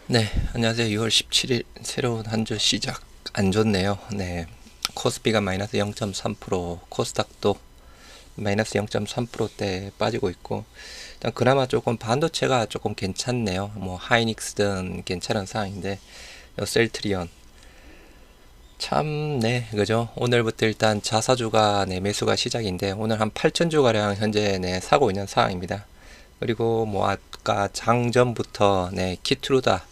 네, 안녕하세요. 6월 17일 새로운 한 주 시작 안 좋네요. 네, 코스피가 마이너스 0.3%, 코스닥도 마이너스 0.3%대 빠지고 있고, 일단 그나마 조금 반도체가 조금 괜찮네요. 뭐 하이닉스든 괜찮은 상황인데, 요 셀트리온 참, 네, 그죠? 오늘부터 일단 자사주가 네, 매수가 시작인데, 오늘 한 8천주 가량 현재 네, 사고 있는 상황입니다. 그리고 뭐 아까 장전부터 네, 키트루다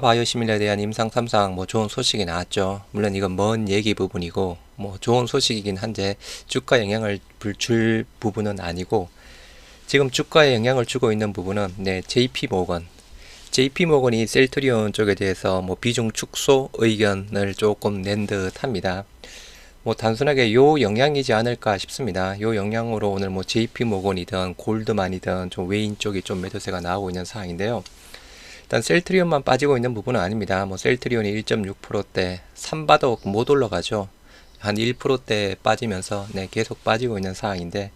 바이오시밀러에 대한 임상 3상 뭐 좋은 소식이 나왔죠. 물론 이건 먼 얘기 부분이고 뭐 좋은 소식이긴 한데 주가 영향을 줄 부분은 아니고, 지금 주가에 영향을 주고 있는 부분은 네, JP 모건이 셀트리온 쪽에 대해서 뭐 비중 축소 의견을 조금 낸 듯합니다. 뭐 단순하게 요 영향이지 않을까 싶습니다. 요 영향으로 오늘 뭐 JP모건이든 골드만이든 좀 외인 쪽이 좀 매도세가 나오고 있는 상황인데요. 일단 셀트리온만 빠지고 있는 부분은 아닙니다. 뭐 셀트리온이 1.6%대 3바도 못 올라가죠. 한 1%대 빠지면서 네, 계속 빠지고 있는 상황인데,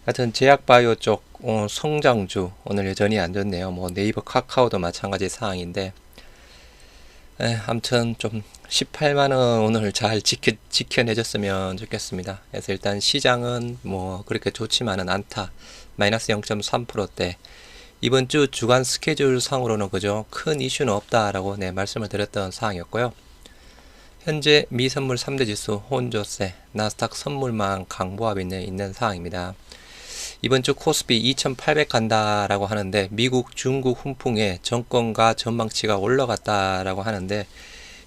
하여튼 제약바이오 쪽 성장주 오늘 여전히 안 좋네요. 뭐 네이버 카카오도 마찬가지 상황인데, 아무튼 좀 18만원 오늘 잘 지켜내줬으면 좋겠습니다. 그래서 일단 시장은 뭐 그렇게 좋지만은 않다. 마이너스 0.3%대. 이번 주 주간 스케줄 상으로는 그죠, 큰 이슈는 없다라고 네, 말씀을 드렸던 사항이었고요. 현재 미선물 3대 지수 혼조세, 나스닥 선물망 강보합이 있는 상황입니다. 이번 주 코스피 2800 간다라고 하는데, 미국, 중국 훈풍에 정권과 전망치가 올라갔다라고 하는데,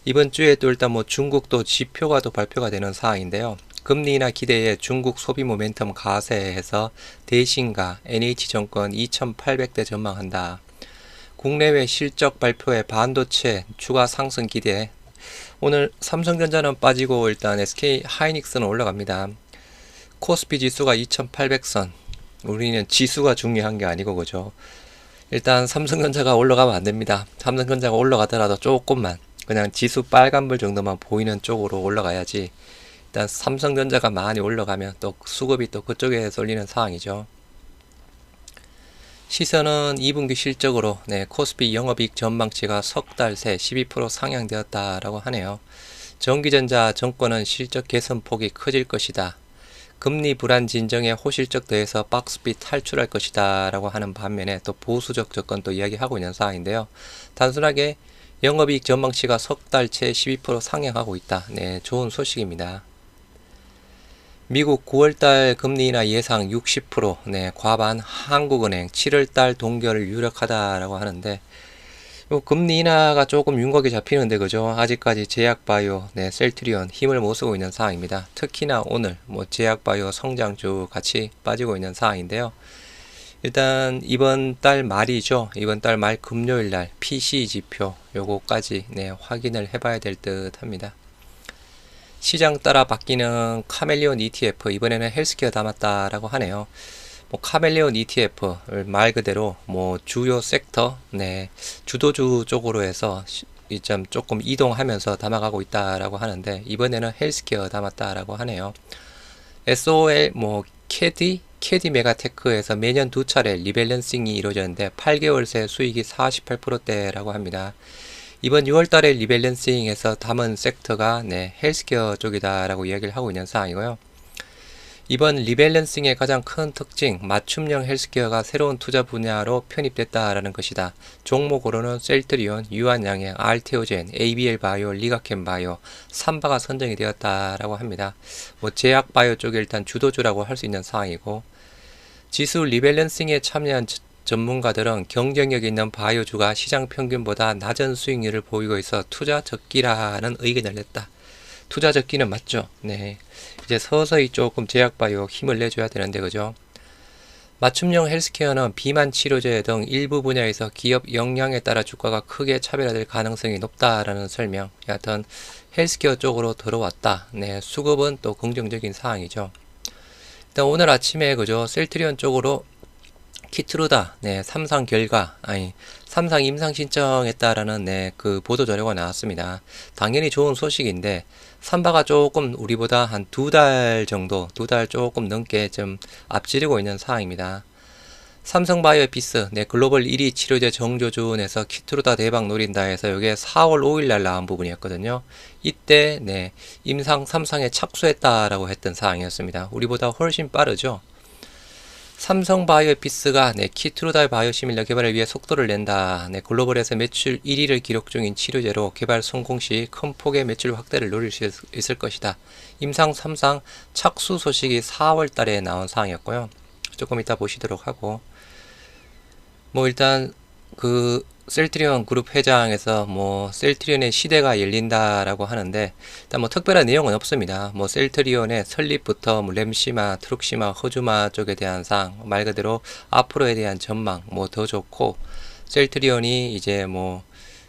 이번 주에 또 일단 뭐 중국도 지표가 또 발표가 되는 상황인데요. 금리 인하 기대에 중국 소비 모멘텀 가세해서 대신가 NH정권 2800대 전망한다. 국내외 실적 발표에 반도체 추가 상승 기대. 오늘 삼성전자는 빠지고 일단 SK 하이닉스는 올라갑니다. 코스피 지수가 2800선. 우리는 지수가 중요한 게 아니고 그죠. 일단 삼성전자가 올라가면 안 됩니다. 삼성전자가 올라가더라도 조금만, 그냥 지수 빨간불 정도만 보이는 쪽으로 올라가야지. 일단 삼성전자가 많이 올라가면 또 수급이 또 그쪽에 쏠리는 상황이죠. 시선은 2분기 실적으로 네, 코스피 영업이익 전망치가 석 달 새 12% 상향되었다라고 하네요. 전기전자 정권은 실적 개선 폭이 커질 것이다. 금리 불안 진정에 호실적 더해서 박스비 탈출할 것이다 라고 하는 반면에 또 보수적 접근도 이야기하고 있는 상황인데요. 단순하게 영업이익 전망치가 석 달째 12% 상향하고 있다. 네, 좋은 소식입니다. 미국 9월달 금리 인하 예상 60%, 네, 과반. 한국은행 7월달 동결을 유력하다라고 하는데, 요 금리 인하가 조금 윤곽이 잡히는데 그죠? 아직까지 제약바이오, 네, 셀트리온 힘을 못 쓰고 있는 상황입니다. 특히나 오늘 뭐 제약바이오 성장주 같이 빠지고 있는 상황인데요. 일단 이번 달 말이죠. 이번 달 말 금요일 날 PCE 지표 요거까지 네, 확인을 해봐야 될 듯 합니다. 시장 따라 바뀌는 카멜리온 ETF, 이번에는 헬스케어 담았다라고 하네요. 뭐 카멜레온 ETF를 말 그대로 뭐 주요 섹터, 네, 주도주 쪽으로 해서 이점 조금 이동하면서 담아가고 있다라고 하는데, 이번에는 헬스케어 담았다라고 하네요. SOL 뭐 캐디 메가테크에서 매년 두 차례 리밸런싱이 이루어졌는데 8개월 새 수익이 48%대라고 합니다. 이번 6월달에 리밸런싱에서 담은 섹터가 네, 헬스케어 쪽이다라고 이야기를 하고 있는 상황이고요. 이번 리밸런싱의 가장 큰 특징, 맞춤형 헬스케어가 새로운 투자 분야로 편입됐다라는 것이다. 종목으로는 셀트리온, 유한양행, 알테오젠, ABL 바이오, 리가켄 바이오, 삼바가 선정이 되었다라고 합니다. 뭐 제약 바이오 쪽에 일단 주도주라고 할 수 있는 상황이고, 지수 리밸런싱에 참여한 전문가들은 경쟁력 있는 바이오주가 시장 평균보다 낮은 수익률을 보이고 있어 투자 적기라는 의견을 냈다. 투자 적기는 맞죠? 네. 이제 서서히 조금 제약바이오 힘을 내줘야 되는데 그죠? 맞춤형 헬스케어는 비만 치료제 등 일부 분야에서 기업 역량에 따라 주가가 크게 차별화될 가능성이 높다라는 설명. 여하튼 헬스케어 쪽으로 들어왔다. 네, 수급은 또 긍정적인 상황이죠. 일단 오늘 아침에 그죠? 셀트리온 쪽으로 키트루다, 네, 삼상 임상 신청했다라는 네, 그 보도 자료가 나왔습니다. 당연히 좋은 소식인데 삼바가 조금 우리보다 한 두 달 정도, 두 달 조금 넘게 좀 앞지르고 있는 상황입니다. 삼성바이오피스, 네, 글로벌 1위 치료제 정조준에서 키트루다 대박 노린다 해서 이게 4월 5일 날 나온 부분이었거든요. 이때, 네, 임상 3상에 착수했다라고 했던 사항이었습니다. 우리보다 훨씬 빠르죠. 삼성바이오피스가 네, 키트루다 바이오시밀러 개발을 위해 속도를 낸다. 네, 글로벌에서 매출 1위를 기록 중인 치료제로 개발 성공 시 큰 폭의 매출 확대를 노릴 수 있을 것이다. 임상 3상 착수 소식이 4월 달에 나온 사항이었고요. 조금 이따 보시도록 하고, 뭐 일단 그 셀트리온 그룹 회장에서 뭐 셀트리온의 시대가 열린다라고 하는데, 일단 뭐 특별한 내용은 없습니다. 뭐 셀트리온의 설립부터 뭐 램시마, 트룩시마, 허주마 쪽에 대한 사항, 말 그대로 앞으로에 대한 전망, 뭐 더 좋고 셀트리온이 이제 뭐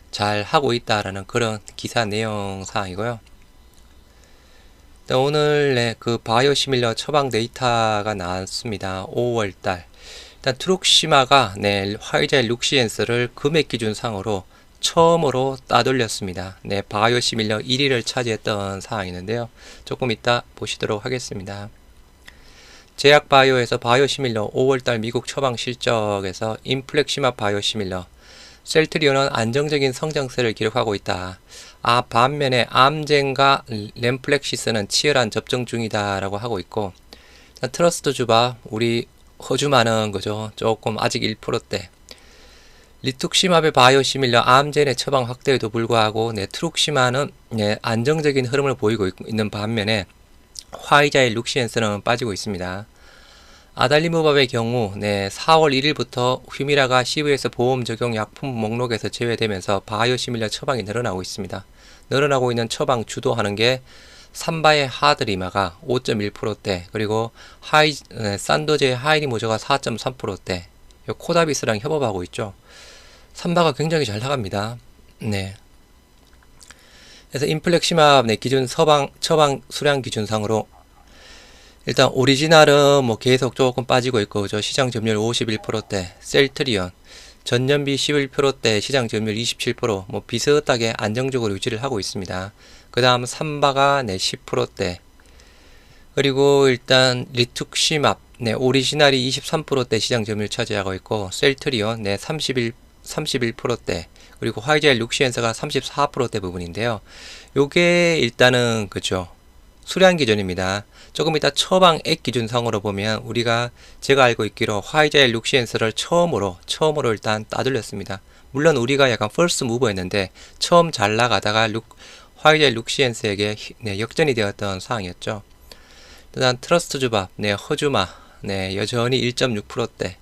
잘 하고 있다라는 그런 기사 내용 사항이고요. 오늘 그 바이오시밀러 처방 데이터가 나왔습니다. 5월달. 일단 트룩시마가 네, 화이자의 룩시엔스를 금액 기준상으로 처음으로 따돌렸습니다. 네, 바이오시밀러 1위를 차지했던 사항이는데요. 조금 이따 보시도록 하겠습니다. 제약바이오에서 바이오시밀러 5월달 미국 처방 실적에서 인플렉시마 바이오시밀러 셀트리온은 안정적인 성장세를 기록하고 있다. 반면에 암젠과 램플렉시스는 치열한 접종 중이다 라고 하고 있고, 트러스트 주바 우리 허주마는 그죠, 조금 아직 1%대. 리툭시마베 바이오시밀러 암젠의 처방 확대에도 불구하고 네, 트룩시마는 네, 안정적인 흐름을 보이고 있는 반면에 화이자의 룩시엔스는 빠지고 있습니다. 아달리무밥의 경우 네, 4월 1일부터 휴미라가 CVS 보험 적용 약품 목록에서 제외되면서 바이오시밀러 처방이 늘어나고 있습니다. 늘어나고 있는 처방 주도하는 게 삼바의 하드리마가 5.1%대, 그리고 산도제의 하이리모저가 4.3%대, 코다비스랑 협업하고 있죠. 삼바가 굉장히 잘 나갑니다. 네. 그래서 인플렉시마 네, 기준 처방 수량 기준상으로 일단 오리지널은 뭐 계속 조금 빠지고 있고, 그죠? 시장 점유율 51%대, 셀트리온 전년비 11%대, 시장 점유율 27%, 뭐 비슷하게 안정적으로 유지를 하고 있습니다. 그 다음 삼바가 네, 10%대, 그리고 일단 리툭시맙 네, 오리지널이 23%대 시장 점유율 차지하고 있고, 셀트리온 네, 31%대, 그리고 화이자의 룩시엔스가 34%대 부분인데요. 요게 일단은 그죠, 수량 기준입니다. 조금 이따 처방액 기준상으로 보면 제가 알고 있기로 화이자의 룩시엔스를 처음으로 일단 따돌렸습니다. 물론 우리가 약간 퍼스트 무버였는데 처음 잘 나가다가 화이자의 룩시엔스에게 네, 역전이 되었던 상황이었죠. 일단 트러스트 주밥, 네, 허주마, 네, 여전히 1.6%대.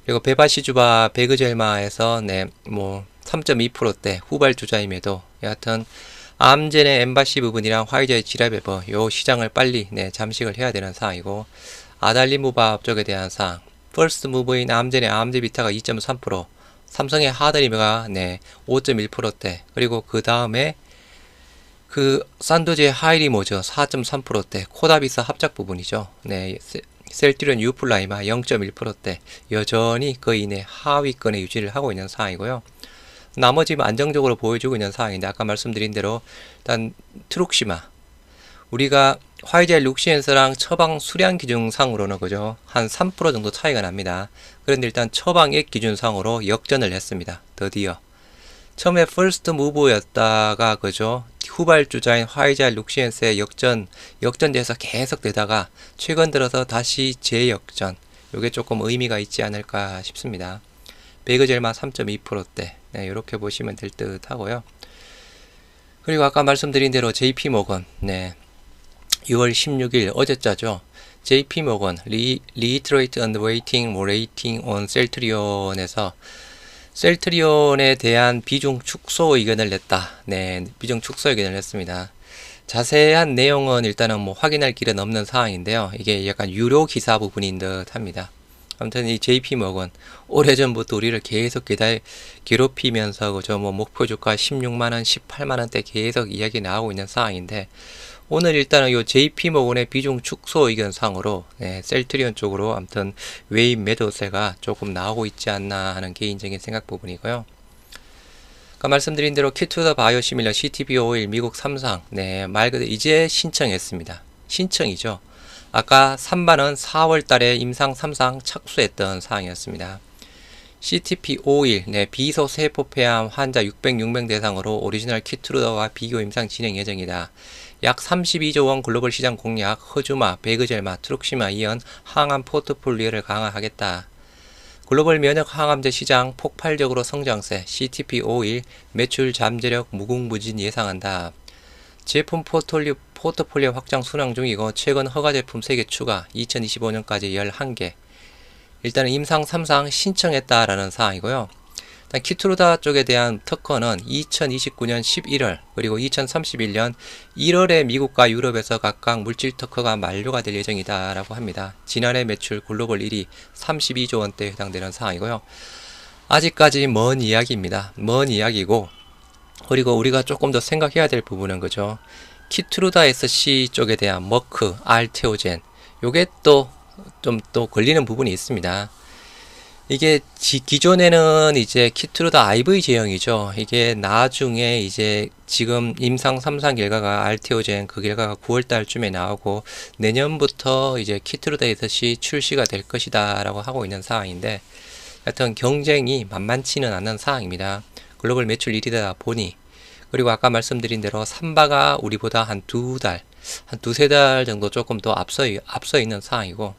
그리고 베바시 주밥, 베그젤마에서 네, 뭐 3.2%대 후발주자임에도 여하튼 암젠의 엠바시 부분이랑 화이자의 지라베버 요 시장을 빨리 네, 잠식을 해야 되는 상황이고, 아달리무밥 쪽에 대한 사항, 퍼스트 무브인 암젠의 암제비타가 2.3%, 삼성의 하드리머가 네, 5.1%대, 그리고 그 다음에 그 산도제의 하이리모저 4.3%대, 코다비스 합작 부분이죠. 네, 셀트리온 유플라이마 0.1%대, 여전히 거의 네, 하위권에 유지를 하고 있는 상황이고요. 나머지 안정적으로 보여주고 있는 상황인데, 아까 말씀드린 대로 일단 트룩시마 우리가 화이자의 룩시엔스랑 처방 수량 기준상으로는 그죠, 한 3% 정도 차이가 납니다. 그런데 일단 처방액 기준상으로 역전을 했습니다. 드디어 처음에 퍼스트 무브였다가 그죠, 후발주자인 화이자 룩시엔스의 역전돼서 계속 되다가 최근 들어서 다시 재역전, 요게 조금 의미가 있지 않을까 싶습니다. 베그젤마 3.2%대 네, 이렇게 보시면 될 듯 하고요. 그리고 아까 말씀드린 대로 JP모건 네, 6월 16일 어제자죠. JP모건 Reiterate and Waiting More Rating on 셀트리온에서 셀트리온에 대한 비중 축소 의견을 냈다. 네, 비중 축소 의견을 냈습니다. 자세한 내용은 일단은 뭐 확인할 길은 없는 상황인데요. 이게 약간 유료 기사 부분인 듯 합니다. 아무튼 이 JP모건 오래전부터 우리를 계속 괴롭히면서 그죠, 뭐 목표 주가 16만원, 18만원대 계속 이야기 나오고 있는 상황인데, 오늘 일단은 요 JP모건의 비중 축소 의견상으로 네, 셀트리온 쪽으로 아무튼 외인 매도세가 조금 나오고 있지 않나 하는 개인적인 생각 부분이고요. 아까 말씀드린 대로 키투더 바이오시밀러 CTB5일 미국 3상 네, 말 그대로 이제 신청했습니다. 신청이죠. 아까 3반은 4월 달에 임상 3상 착수했던 사항이었습니다. CTP-51 비소세포 폐암 환자 606명 대상으로 오리지널 키트루다와 비교 임상 진행 예정이다. 약 32조 원 글로벌 시장 공략, 허주마, 베그젤마, 트룩시마 이은 항암 포트폴리오를 강화하겠다. 글로벌 면역 항암제 시장 폭발적으로 성장세, CTP-51 매출 잠재력 무궁무진 예상한다. 제품 포트폴리오 확장 순항 중이고 최근 허가 제품 3개 추가, 2025년까지 11개. 일단은 임상 3상 신청했다라는 사항이고요. 일단 키트루다 쪽에 대한 특허는 2029년 11월 그리고 2031년 1월에 미국과 유럽에서 각각 물질 특허가 만료가 될 예정이다 라고 합니다. 지난해 매출 글로벌 1위 32조 원대에 해당되는 사항이고요. 아직까지 먼 이야기입니다. 먼 이야기고, 그리고 우리가 조금 더 생각해야 될 부분은 그죠. 키트루다 SC 쪽에 대한 머크, 알테오젠 요게 또 걸리는 부분이 있습니다. 이게 기존에는 이제 키트루다 IV 제형이죠. 이게 나중에 이제 지금 임상 3상 결과가 알테오젠 그 결과가 9월 달쯤에 나오고 내년부터 이제 키트루다 SC 출시가 될 것이다 라고 하고 있는 상황인데, 하여튼 경쟁이 만만치는 않은 상황입니다. 글로벌 매출 1위다 보니, 그리고 아까 말씀드린 대로 삼바가 우리보다 한 두세 달 정도 조금 더 앞서 있는 상황이고,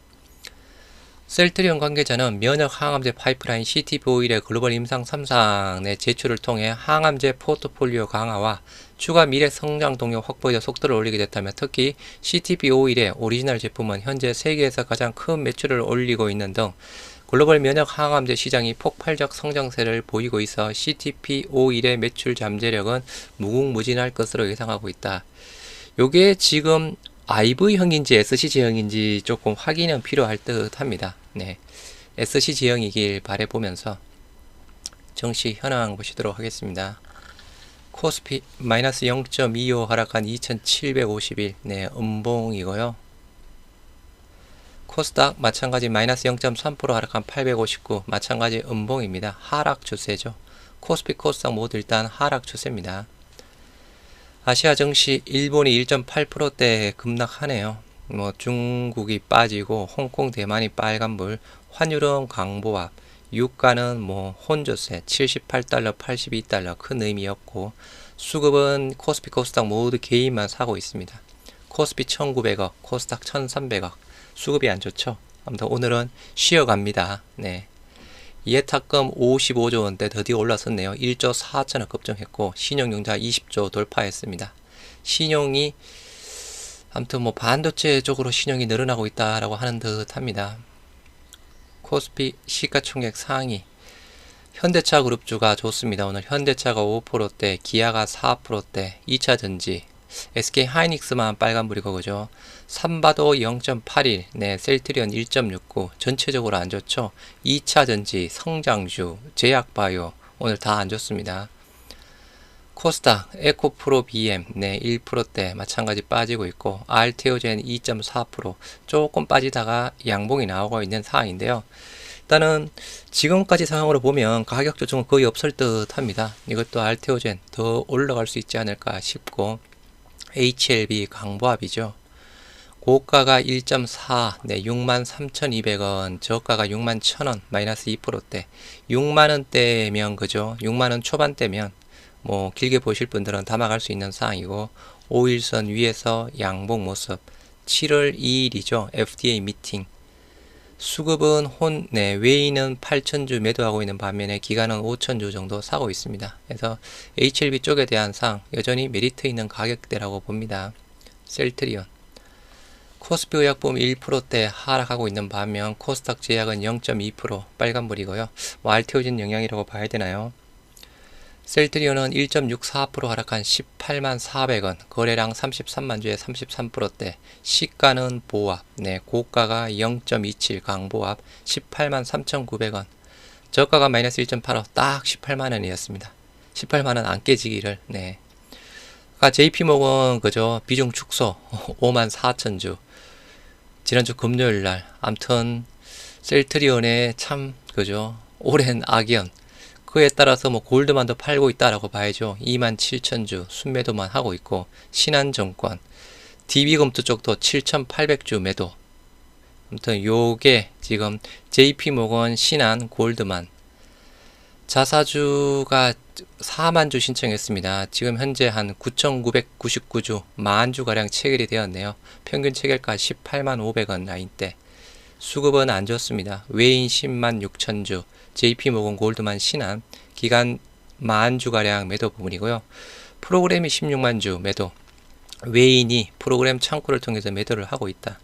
셀트리온 관계자는 면역 항암제 파이프라인 CTP-51의 글로벌 임상 3상의 제출을 통해 항암제 포트폴리오 강화와 추가 미래 성장 동력 확보에 속도를 올리게 됐다며, 특히 CTP-51의 오리지널 제품은 현재 세계에서 가장 큰 매출을 올리고 있는 등 글로벌 면역 항암제 시장이 폭발적 성장세를 보이고 있어 CTP-51의 매출 잠재력은 무궁무진할 것으로 예상하고 있다. 요게 지금 IV형인지 SC 제형인지 조금 확인은 필요할 듯 합니다. SC 제형이길 바라보면서 정시 현황 보시도록 하겠습니다. 코스피 마이너스 0.25 하락한 2751, 음봉이고요. 코스닥 마찬가지 마이너스 0.3% 하락한 859, 마찬가지 음봉입니다. 하락 추세죠. 코스피 코스닥 모두 일단 하락 추세입니다. 아시아 증시 일본이 1.8%대 급락하네요. 중국이 빠지고 홍콩 대만이 빨간불, 환율은 강보합, 유가는 혼조세 78달러 82달러 큰 의미 없고, 수급은 코스피 코스닥 모두 개인만 사고 있습니다. 코스피 1900억, 코스닥 1300억, 수급이 안 좋죠. 아무튼 오늘은 쉬어갑니다. 예탁금 55조 원대 드디어 올라섰네요. 1조 4천억 급증했고 신용융자 20조 돌파했습니다. 신용이 아무튼 반도체 쪽으로 신용이 늘어나고 있다라고 하는 듯 합니다. 코스피 시가총액 상위 현대차 그룹주가 좋습니다. 오늘 현대차가 5%대, 기아가 4%대, 2차전지 SK 하이닉스만 빨간불이고 그죠. 삼바도 0.81, 셀트리온 1.69, 전체적으로 안 좋죠. 2차전지, 성장주, 제약바이오 오늘 다 안 좋습니다. 코스닥, 에코프로 BM 1%대 마찬가지 빠지고 있고, 알테오젠 2.4% 조금 빠지다가 양봉이 나오고 있는 상황인데요. 일단은 지금까지 상황으로 보면 가격 조정은 거의 없을 듯 합니다. 이것도 알테오젠 더 올라갈 수 있지 않을까 싶고, HLB 강보합이죠. 고가가 1.4, 63,200원, 저가가 61,000원, 마이너스 2%대. 6만원대면, 그죠? 6만원 초반대면, 길게 보실 분들은 담아갈 수 있는 상황이고, 5일선 위에서 양봉 모습. 7월 2일이죠. FDA 미팅. 수급은 외인은 8,000주 매도하고 있는 반면에 기관은 5,000주 정도 사고 있습니다. 그래서 HLB 쪽에 대한 상 여전히 메리트 있는 가격대라고 봅니다. 셀트리온 코스피 의약품 1%대 하락하고 있는 반면 코스닥 제약은 0.2% 빨간불이고요. 알테오진 영향이라고 봐야 되나요? 셀트리온은 1.64% 하락한 18만 400원, 거래량 33만 주에 33%대, 시가는 보합, 고가가 0.27 강보합 18만 3,900원, 저가가 마이너스 1.85, 딱 18만원이었습니다. 18만원 안 깨지기를. JP모건 그죠, 비중 축소 5만 4천주, 지난주 금요일날. 암튼 셀트리온의 참 그죠, 오랜 악연, 그에 따라서 골드만도 팔고 있다라고 봐야죠. 27,000주 순매도만 하고 있고, 신한증권, DB금투 쪽도 7,800주 매도, 아무튼 요게 지금 JP모건, 신한, 골드만 자사주가 4만주 신청했습니다. 지금 현재 한 9,999주, 만주가량 체결이 되었네요. 평균 체결가 18만 500원 라인대. 수급은 안 좋습니다. 외인 10만 6천주, JP모건, 골드만, 신한, 기간 만주가량 매도 부분이고요. 프로그램이 16만주 매도. 외인이 프로그램 창구를 통해서 매도를 하고 있다.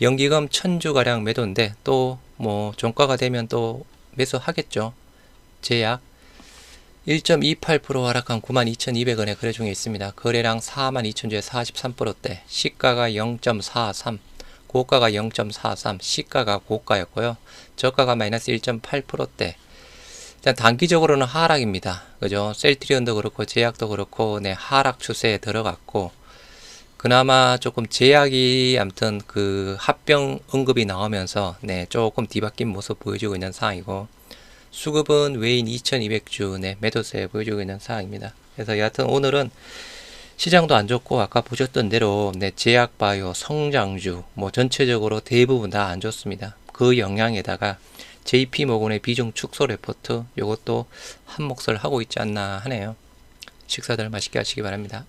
연기금 1000주가량 매도인데 또 뭐 종가가 되면 또 매수하겠죠. 제약 1.28% 하락한 92,200원에 거래 중에 있습니다. 거래량 42,000주에 43%대, 시가가 0.43, 고가가 0.43, 시가가 고가였고요. 저가가 마이너스 1.8%대. 일단 단기적으로는 하락입니다. 그죠? 셀트리온도 그렇고 제약도 그렇고 네, 하락 추세에 들어갔고, 그나마 조금 제약이 아무튼 그 합병 언급이 나오면서 네, 조금 뒤바뀐 모습 보여주고 있는 상황이고, 수급은 외인 2200주 네, 매도세 보여주고 있는 상황입니다. 그래서 여하튼 오늘은 시장도 안 좋고 아까 보셨던 대로 네, 제약바이오, 성장주 뭐 전체적으로 대부분 다 안 좋습니다. 그 영향에다가 JP모건의 비중 축소 레포트 요것도 한 몫을 하고 있지 않나 하네요. 식사들 맛있게 하시기 바랍니다.